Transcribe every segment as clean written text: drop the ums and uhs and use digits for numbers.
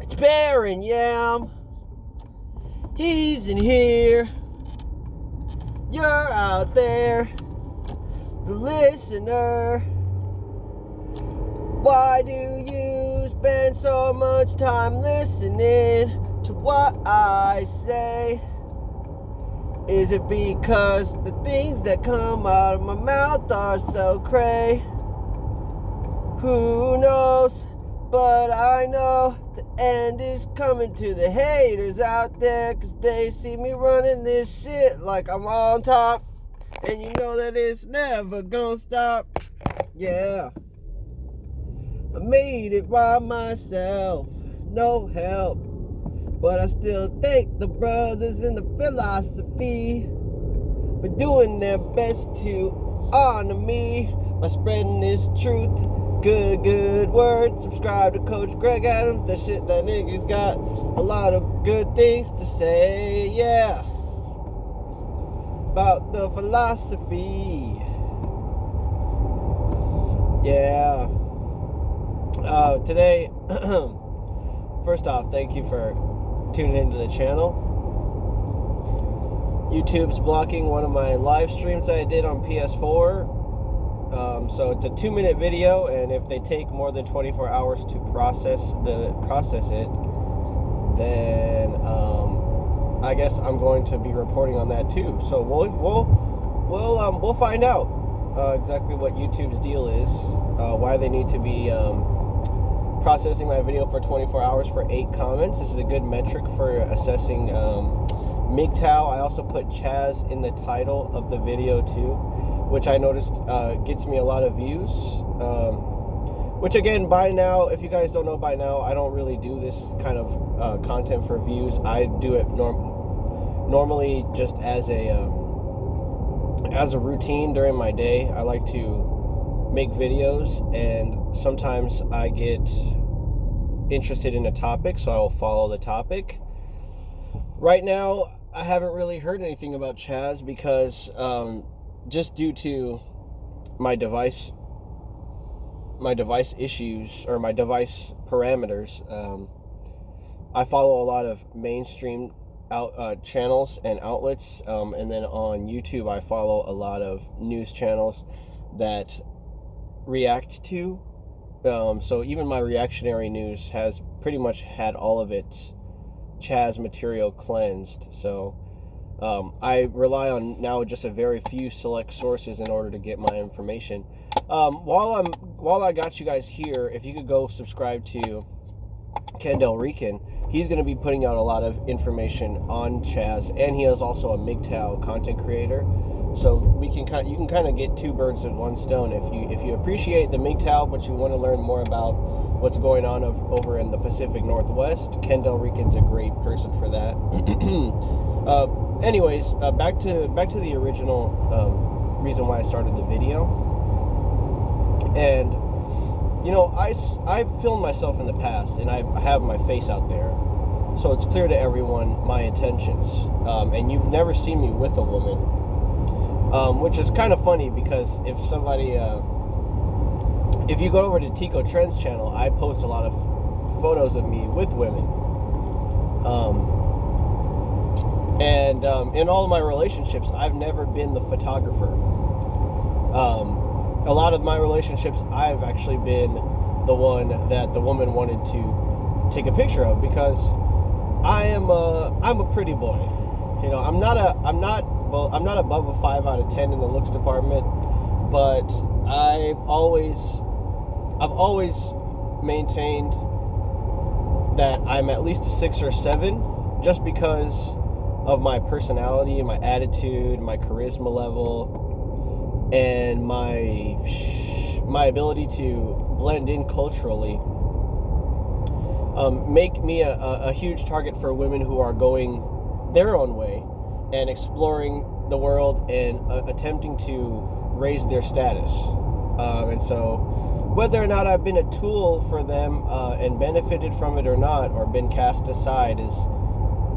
It's Baron Yam. He's in here. You're out there, the listener. Why do you spend so much time listening to what I say? Is it because the things that come out of my mouth are so cray? Who knows? But I know the end is coming to the haters out there, 'cause they see me running this shit like I'm on top. And you know that it's never gonna stop. Yeah. I made it by myself, no help. But I still thank the brothers in the philosophy for doing their best to honor me by spreading this truth. Good word. Subscribe to Coach Greg Adams. That shit, that nigga's got a lot of good things to say. Yeah. About the philosophy. Yeah. Today, first off, thank you for tuning into the channel. YouTube's blocking one of my live streams that I did on PS4. So it's a 2-minute video, and if they take more than 24 hours to process it, then I guess I'm going to be reporting on that too. So we'll find out exactly what YouTube's deal is, why they need to be processing my video for 24 hours for 8 comments. This is a good metric for assessing MGTOW. I also put CHAZ in the title of the video too, which I noticed gets me a lot of views. Which again, by now, if you guys don't know by now, I don't really do this kind of content for views. I do it normally just as a routine during my day. I like to make videos, and sometimes I get interested in a topic, so I will follow the topic. Right now, I haven't really heard anything about CHAZ because just due to my device issues, or my device parameters, I follow a lot of mainstream channels and outlets, and then on YouTube I follow a lot of news channels that react to. So even my reactionary news has pretty much had all of its CHAZ material cleansed. So I rely on now just a very few select sources in order to get my information. While I got you guys here, if you could go subscribe to Kendall Rican, he's going to be putting out a lot of information on CHAZ, and he is also a MGTOW content creator. So you can kind of get 2 birds with 1 stone. If you appreciate the MGTOW, but you want to learn more about what's going on over in the Pacific Northwest, Kendall Rican's a great person for that. Anyways, back to the original reason why I started the video. And you know, I've filmed myself in the past, and I have my face out there, so it's clear to everyone my intentions. And you've never seen me with a woman, which is kind of funny because if you go over to Tico Trend's channel, I post a lot of photos of me with women. And in all of my relationships, I've never been the photographer. A lot of my relationships, I've actually been the one that the woman wanted to take a picture of, because I'm a pretty boy. You know, I'm not above a 5 out of 10 in the looks department, but I've always maintained that I'm at least a 6 or 7, just because of my personality, my attitude, my charisma level, and my ability to blend in culturally, make me a huge target for women who are going their own way and exploring the world and attempting to raise their status. And so whether or not I've been a tool for them and benefited from it or not, or been cast aside, is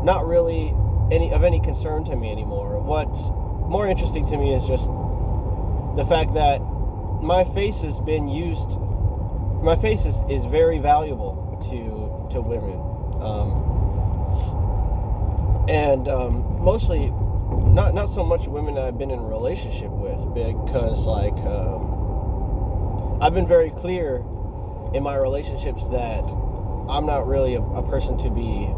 not really any concern to me anymore. What's more interesting to me is just the fact that my face has been used my face is very valuable to women, and mostly not so much women that I've been in a relationship with, because like I've been very clear in my relationships that I'm not really a person to be.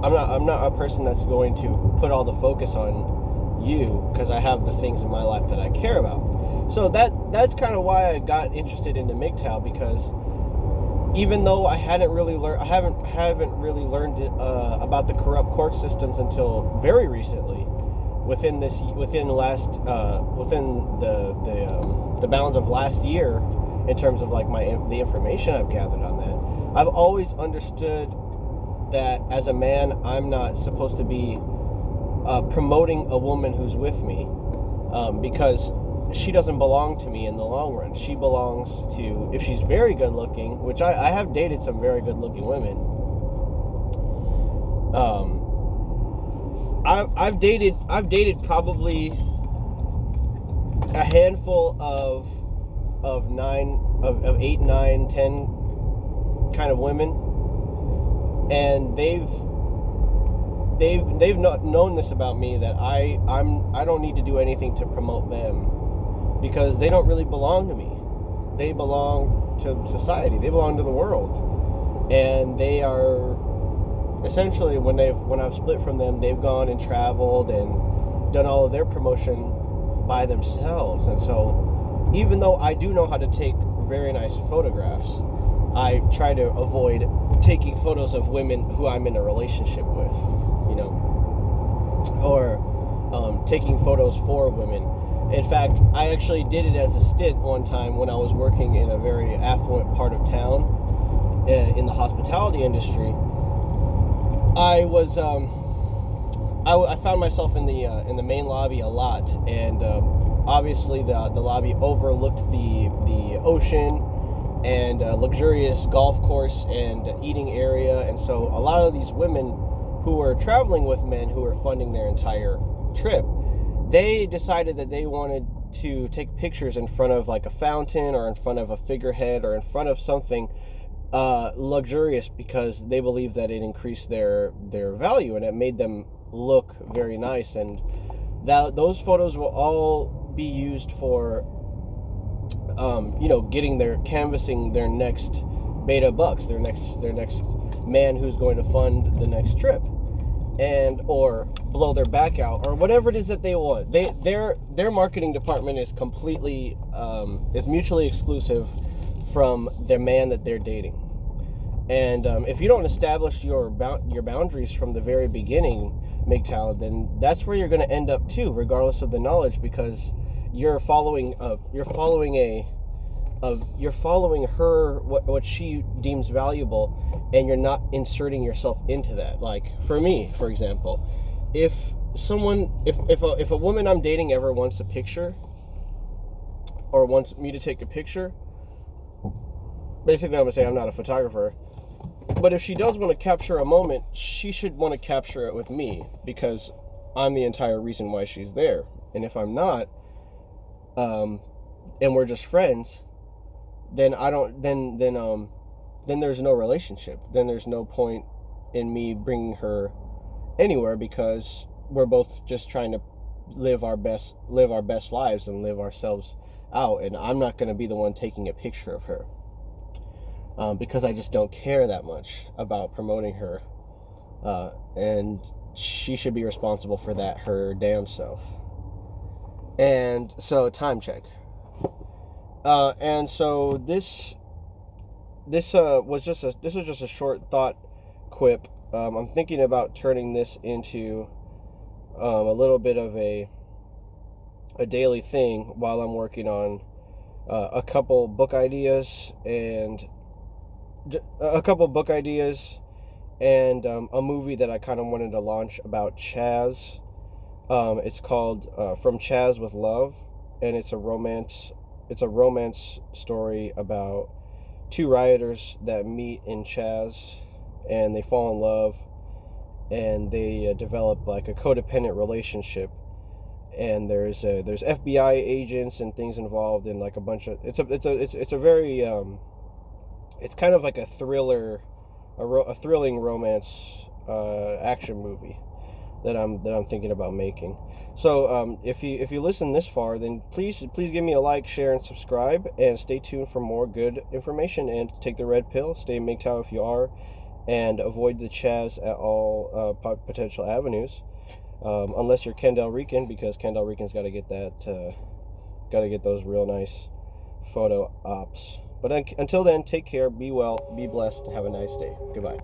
I'm not a person that's going to put all the focus on you, because I have the things in my life that I care about. So that's kind of why I got interested into MGTOW, because even though I haven't really learned about the corrupt court systems until very recently, within the bounds of last year, in terms of like the information I've gathered on that, I've always understood that as a man, I'm not supposed to be promoting a woman who's with me, because she doesn't belong to me in the long run. She belongs to, if she's very good looking, which I have dated some very good looking women. I've dated probably a handful of 8, 9, 10 kind of women, and they've not known this about me, that I don't need to do anything to promote them, because they don't really belong to me. They belong to society. They belong to the world, and they are essentially, when I've split from them, they've gone and traveled and done all of their promotion by themselves. And so, even though I do know how to take very nice photographs, I try to avoid taking photos of women who I'm in a relationship with, or taking photos for women. In fact, I actually did it as a stint one time when I was working in a very affluent part of town in the hospitality industry. I was I found myself in the main lobby a lot, and obviously the lobby overlooked the ocean and luxurious golf course and eating area. And so a lot of these women who were traveling with men who were funding their entire trip, they decided that they wanted to take pictures in front of like a fountain, or in front of a figurehead, or in front of something luxurious, because they believed that it increased their value, and it made them look very nice. And those photos will all be used for canvassing their next beta bucks, their next man who's going to fund the next trip, and or blow their back out, or whatever it is that they want. Their marketing department is completely is mutually exclusive from their man that they're dating. And if you don't establish your boundaries from the very beginning, MGTOW, then that's where you're going to end up too, regardless of the knowledge, because you're following her what she deems valuable, and you're not inserting yourself into that. Like for me, for example, if a woman I'm dating ever wants a picture, or wants me to take a picture, basically I'm gonna say I'm not a photographer, but if she does want to capture a moment, she should want to capture it with me, because I'm the entire reason why she's there. And if I'm not, and we're just friends, then then there's no relationship. Then there's no point in me bringing her anywhere, because we're both just trying to live our best lives and live ourselves out. And I'm not going to be the one taking a picture of her, because I just don't care that much about promoting her, and she should be responsible for that her damn self. And so, time check. And so this was just a short thought quip. I'm thinking about turning this into a little bit of a daily thing while I'm working on a couple book ideas and a movie that I kind of wanted to launch about CHAZ. It's called From CHAZ with Love, and it's a romance story about two rioters that meet in CHAZ, and they fall in love, and they develop like a codependent relationship. And there's FBI agents and things involved, in like a bunch of it's a very it's kind of like a thriller, a thrilling romance action movie that I'm thinking about making. So if you listen this far, then please give me a like, share, and subscribe, and stay tuned for more good information. And take the red pill, stay MGTOW if you are, and avoid the CHAZ at all potential avenues, unless you're Kendall Rican, because Kendall Rican's got to get those real nice photo ops. But until then, take care, be well, be blessed, have a nice day. Goodbye.